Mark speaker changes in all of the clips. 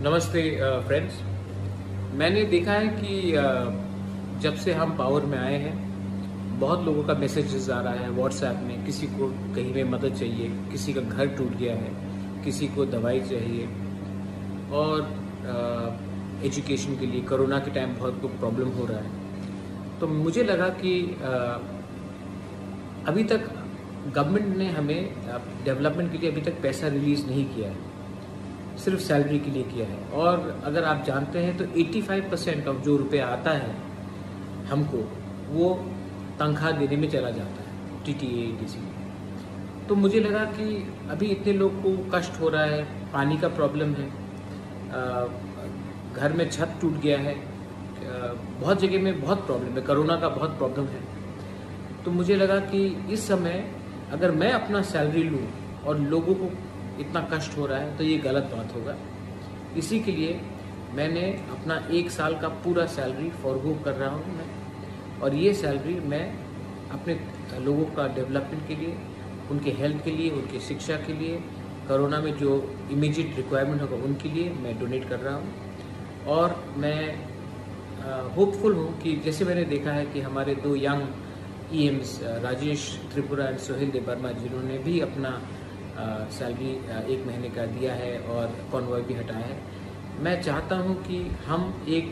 Speaker 1: नमस्ते फ्रेंड्स। मैंने देखा है कि जब से हम पावर में आए हैं बहुत लोगों का मैसेजेस आ रहा है व्हाट्सएप में। किसी को कहीं में मदद चाहिए, किसी का घर टूट गया है, किसी को दवाई चाहिए और एजुकेशन के लिए कोरोना के टाइम बहुत को प्रॉब्लम हो रहा है। तो मुझे लगा कि अभी तक गवर्नमेंट ने हमें डेवलपमेंट के लिए अभी तक पैसा रिलीज़ नहीं किया है, सिर्फ सैलरी के लिए किया है। और अगर आप जानते हैं तो 85% ऑफ जो रुपया आता है हमको वो तनख्वाह देने में चला जाता है, टीटीए ईटीसी। तो मुझे लगा कि अभी इतने लोग को कष्ट हो रहा है, पानी का प्रॉब्लम है, घर में छत टूट गया है, बहुत जगह में बहुत प्रॉब्लम है, कोरोना का बहुत प्रॉब्लम है। तो मुझे लगा कि इस समय अगर मैं अपना सैलरी लूँ और लोगों को इतना कष्ट हो रहा है तो ये गलत बात होगा। इसी के लिए मैंने अपना 1 साल का पूरा सैलरी फॉरगो कर रहा हूँ मैं, और ये सैलरी मैं अपने लोगों का डेवलपमेंट के लिए, उनके हेल्थ के लिए, उनके शिक्षा के लिए, कोरोना में जो इमीडिएट रिक्वायरमेंट होगा उनके लिए मैं डोनेट कर रहा हूँ। और मैं होपफुल हूँ कि जैसे मैंने देखा है कि हमारे 2 यंग ईएम्स राजेश त्रिपुरा एंड सोहेल देवर्मा जिन्होंने भी अपना सैलरी 1 महीने का दिया है और कॉन्वॉय भी हटाया है। मैं चाहता हूं कि हम एक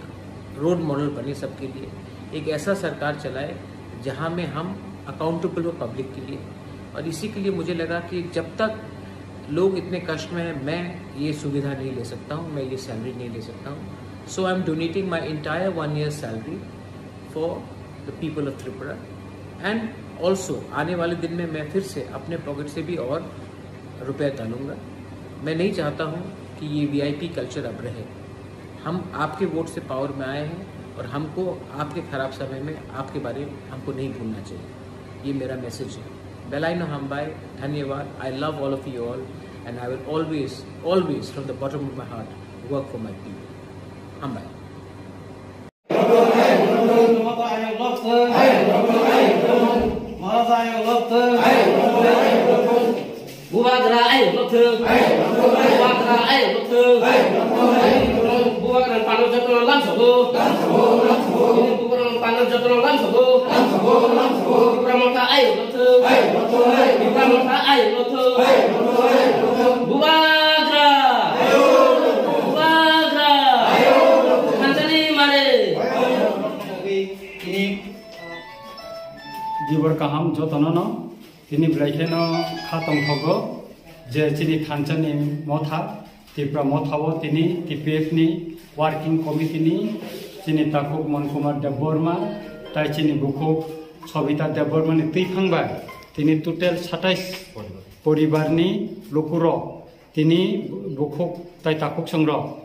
Speaker 1: रोल मॉडल बने सबके लिए, एक ऐसा सरकार चलाए जहां में हम अकाउंटेबल हो पब्लिक के लिए। और इसी के लिए मुझे लगा कि जब तक लोग इतने कष्ट में हैं मैं ये सुविधा नहीं ले सकता हूं, मैं ये सैलरी नहीं ले सकता हूं। So I am donating my entire 1 year salary for the people of Tripura. And also आने वाले दिन में मैं फिर से अपने पॉकेट से भी और रुपया डालूंगा। मैं नहीं चाहता हूं कि ये वीआईपी कल्चर अब रहे। हम आपके वोट से पावर में आए हैं और हमको आपके खराब समय में आपके बारे में हमको नहीं भूलना चाहिए। ये मेरा मैसेज है। बेलाइनो हम्बाई, धन्यवाद। I love all of you all and I will always from the bottom of my heart work for my people. हम्बाई।
Speaker 2: Buagra ai lộc thương, buagra ai lộc thương, buagra pano jatuh lam sogo, buagra pano jatuh lam sogo, buagra ai lộc thương, buagra ai lộc thương, buagra, Kanjani mare.
Speaker 3: Ini di berkaham jotonono. Ini belajar khatong thogo, jadi ini kancani motha, tipra mothawo ini TPF ni working committee ni, ini takuk Mankumar Deborma, tai ini buku Sobita Deborma ni tipangbai, ini total 27 poribar ni lukuro, ini buku tai takuk sengro,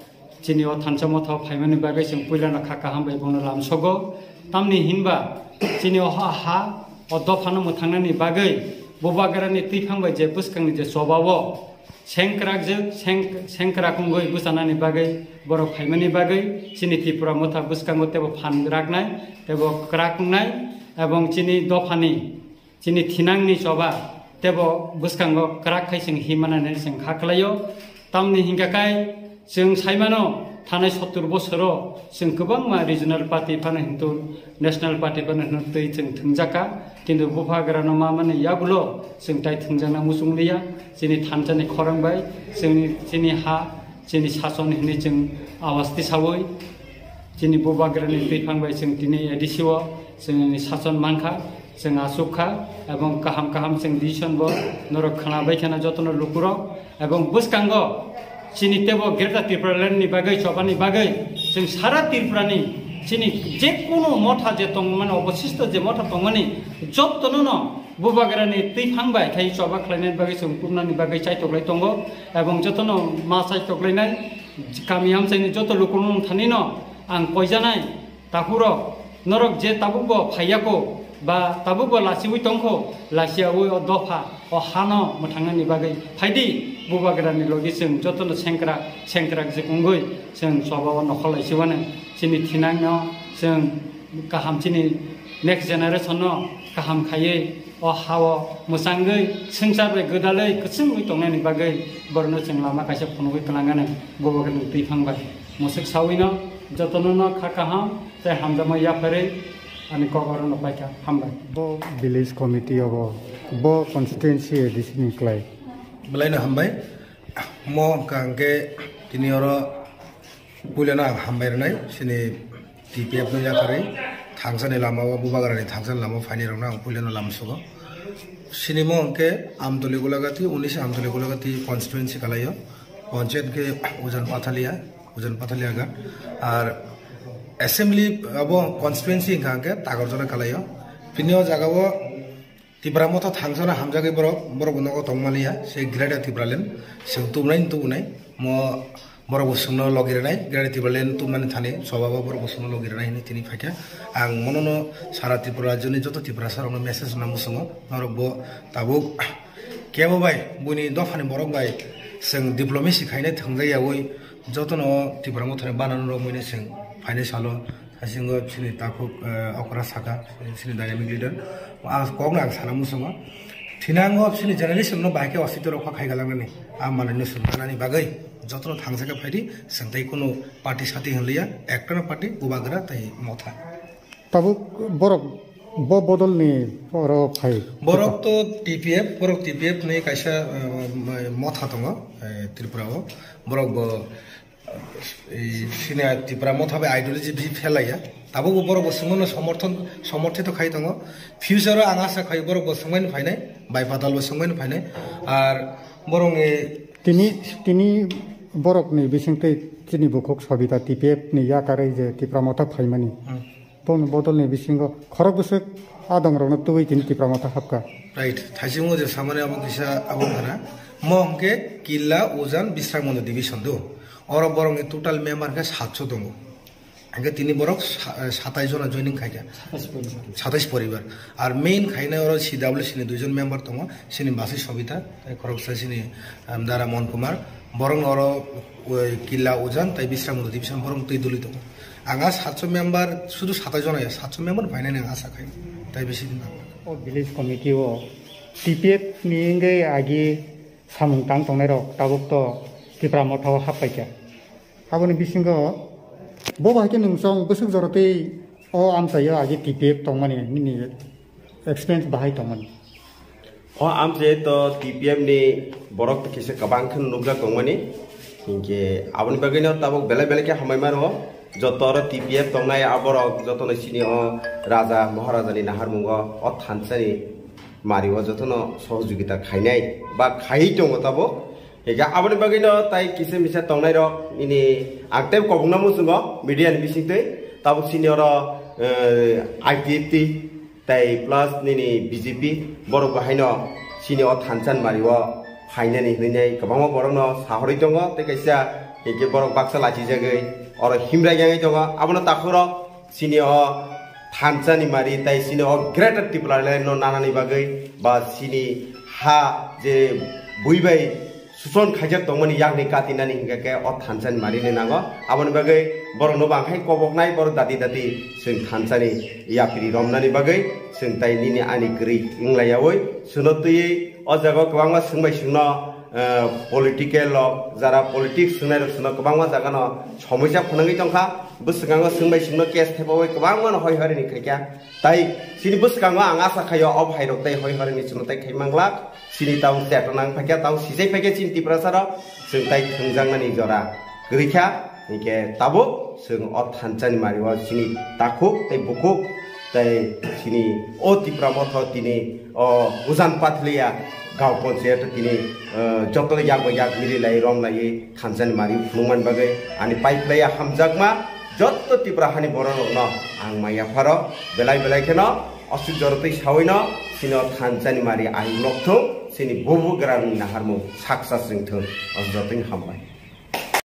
Speaker 3: ini o thanca motha phaimani bagai seng puilana khakaham bai bono lam sogo, tamni hinba, ini o ha Odofano mutangnani bagai bobagarani tifangbai je buskangni je sobawo sengkrakungoi busanani bagai borok phaimani bagai chini Tripura motha buskango tebo phanraknai tebo krakungnai ebong chini dofani chini thinangni soba tebo buskango krakhai sing himanani sing khaklayo tamni hingakai जों साइमानो थानाय 70 बोसोराव जों गोबां regional party फानो Hindu national party फानो हिंदु जों थंजाका किन्तु बुफाग्रानो मा माने यागुलो जों ताइ थंजाना मुसुंलिया जोंनि थानजानि खरांबाय जोंनि हा जोंनि सासन हिनि जों आवाजति सावै जोंनि बुफाग्रानि दैफांबाय जों दिनै एडिसिव जोंनि सासन मानखा जों आसुखा एवं काहाम काहाम जों डिसिसनबो नरक खानाबाय थाना जतन लुकुरो एवं बुसकांगो Sini tebo gerta Tripura ni bagai chobani bagai sing sara Tripura ni sini je kono motha je tong mane oboshisto je motha tongani jottono no bubagara ni tifangbai thai choba khlainai bagai sing purna ni bagai chai toklai tongo ebong jotono ma chai toklainai kamiam chaini joto lukunung thani no ang poijanai tahuro norok je tabugo phayako ba tabugo lasiwi tongko lasiawi odofa o hano muthangani bagai phaidi bubagrani logi जों जतन सेंक्रा जे गंगै जों सबाव नखलाइसिवाने चिनि थिनांनो जों गाहाम चिनि next generation no गाहाम खायै हावा मोसांगै संसारबै गोदालै गोसोङै दंनायनि बागै बरनो जों लामा खायसे फनगै कलांगानो बबोगन दैखांबाय मोसक साविनो जतननो खाकाहाम जाय हामजामा याफारै अनि कगरनो पाइका हामबाय
Speaker 4: बो विलेज कमिटी अब बो कन्स्टिट्युएन्सी एडिसनि क्लाय
Speaker 5: बलायनो हामबाय म कांगे तिनिरो बुलेना हामबायरनाय सिनि टीपीएफ नो याफारै थांसानि लामाव बुबागारानि थांसानि लामाव फाइनेरना बुलेना लामसुगो सिनेमा अंके आमतली गुलागती 19 आमतली गुलागती कन्स्टिट्युएन्सी कलायो पंचायत के उजन पाथलिया का और असेंबली अब कन्स्टिट्युएन्सी कांके तागरजरा कलायो पिनियो जगावो तिब्रामथ थांसना हामजागे बरक उनको तंगमालिया से ग्रेड तिब्रालेन से तुमनाय म बरक सुंनो लगिरनाय ग्रेड तिब्रालेन तुमनानै थाने सबाबा बरक सुंनो लगिरनाय नि तिनि फाइका आं मननो सारा त्रिपुरा राज्यनि जत त्रिपुरा सारावनो मेसेज नामुसङो बरक बो ताबो केबो बाय बुनि दफानि बरक बाय जों डिप्लोमेसी खायने थंजायावै जतनो त्रिपुरा मथने बानानो रमैने जों फाइनेन्साल हासिंगो सिनि ताखु अकरा साका सिनि डायनामिक लीडर आं कगना आं साना मुसङो थिनांगो सिनि जर्नलिस्ट न बायके अस्तित्व रखा खायगालांनानै आं मालायनो सुननानै बागै जतनो थांजागा फाइदि जोंथाय कोनो पार्टी साथी हलिया एकटन पार्टी उबागरा ताई मथा
Speaker 4: ताबो बरक बो बदलनि बर फाइ
Speaker 5: बरक तो टीपीएफ नै कायसा मथा दङ त्रिपुराव बरक बो सिना त्रिपुरा मथाबे आइडियोलॉजी भी फेलाया ताबो बरक बसुमनो समर्थित खाय दङ फ्यूचर आं आशा खाय बरक बसुमनो फाइनाय बायपाताल बसुमनो फाइनाय आर बरंनि
Speaker 4: तिनी बरकनि बिसिंथै तिनी बुखक सबिता टीपीएफ नि याकारै जे त्रिपुरा मथा फाइमानि पन बदलनि बिसिंगो खरक बसु आदंरनो तुबै तिनी त्रिपुरा मथा हाबका
Speaker 5: राइट थाइसिमो जे सामाने अब किसा अब खाना महके किल्ला उजान बिस्रामनो डिविजन दो और बरंनि टोटल मेम्बर के 700 दङ आगे तिनी बरक 27 जना जॉइनिंग खायगा 27 परिवार और मेन खायना और सीडब्ल्यूसी नि दुइजन मेम्बर दङ सिनि बासि सबिता खरकसा सिनि दारा मन कुमार बरं और किल्ला उजान ताई बिस्रामनो डिविजन बरं तै दुलि दङ आंगा 700 मेम्बर शुद्ध 27 जना 700 मेम्बर फाइनाय आशा खाय ताई बेसि दिन
Speaker 4: ओ विलेज कमिटी ओ टीपीएफ निंगे आगे सामुं तां तंनाय रक ताबुक तो त्रिपुरा मथाव हाबपायका आबोनि बिसिंगो बो बायके नोंसं बोसुक जरतै ओ आमसायो आगे टीपीएफ तंमाने निनि एक्सपेरियंस बाहाय तंमाने
Speaker 6: ओ आमसे तो टीपीएफ नि बरक किसे कबांखन नुगजा तंमाने इनके आबोनि बागैनो ताबुक बेले के हमायमार हो जतर टीपीएफ तंनाय आबरक जतन सिनि राजा महाराजानि नाहारमुंग अ थानसानि मारिव जतन सहयोगिता खायनाय बा खाय दङ ताबो एगा आबोनि बागैनो ताई किसे मिसा तंनाय रक इनि आक्टे कबुंना मुसुंग मीडिया नि बिसिंतै ताबो सिनियर आईटीएफटी ताई प्लस निनि बीजेपी बरक बाहायनो सिनि अ थानसान मारिव फाइनानि हनैनाय गोबां बरनो साहरै दङ ते कैसा एके बरक बाक्सा लाचि जागै और हिमरा गाङै दङ आबोनो ताखुरो सिनि अ थानसानि मारि ताई सिनि अ ग्रेटर टिपलाले न नानानि बागै बा सिनि हा जे बुइबाय सुसन खायजाक दंमोन यागनि कातिनानि हिंगाके अ थानसानि मारिनो नांगो आबोनि बागै बरनो बांखाय कबकनाय बर दाति जों थानसानि यापिरि रमनानि बागै जों ताई निनि आनि ग्रि इंलायावै सुनतयै अ जागा गोबां सोंबाय सोंनो पलिटिकल जरा पलिटिक्स सोंनाय सुनो गोबां जागानो समस्या फुनाङै दंखा बसगाङो सोंबाय सोंनो केस थेबावै गोबां हय हरिनि खायका ताई सिनि बसगाङो आं आशा खायो अ भाइरक ताई हय हरिनि सुनताय खायमांला सिनि ताउ तेटनां फायका ताउ सिजै फायके सिनि तिप्रासारा जों ताई थंजांनानि जरा गैखा निके ताबो जों अ थानसानि मारिवा सिनि ताखु ताई बुखु ताई सिनि अ तिप्रामथ तिनि अ उजान पाथलिया गाव पंचायत तिनि जतन याग मिलिलाय रमलायै थानसानि मारि फुलुंमान बागै आनि पाइपलाया हामजागमा जत्त तिप्राहानि बरनो न आं मायाफार बेलाय खेनो असु जरतै सावैनो सिनो थानसानि मारि आइ लक्थो सिनि बुबु ग्रामनि नाहारमु साक्सास जोंथों अजतै हामबाय।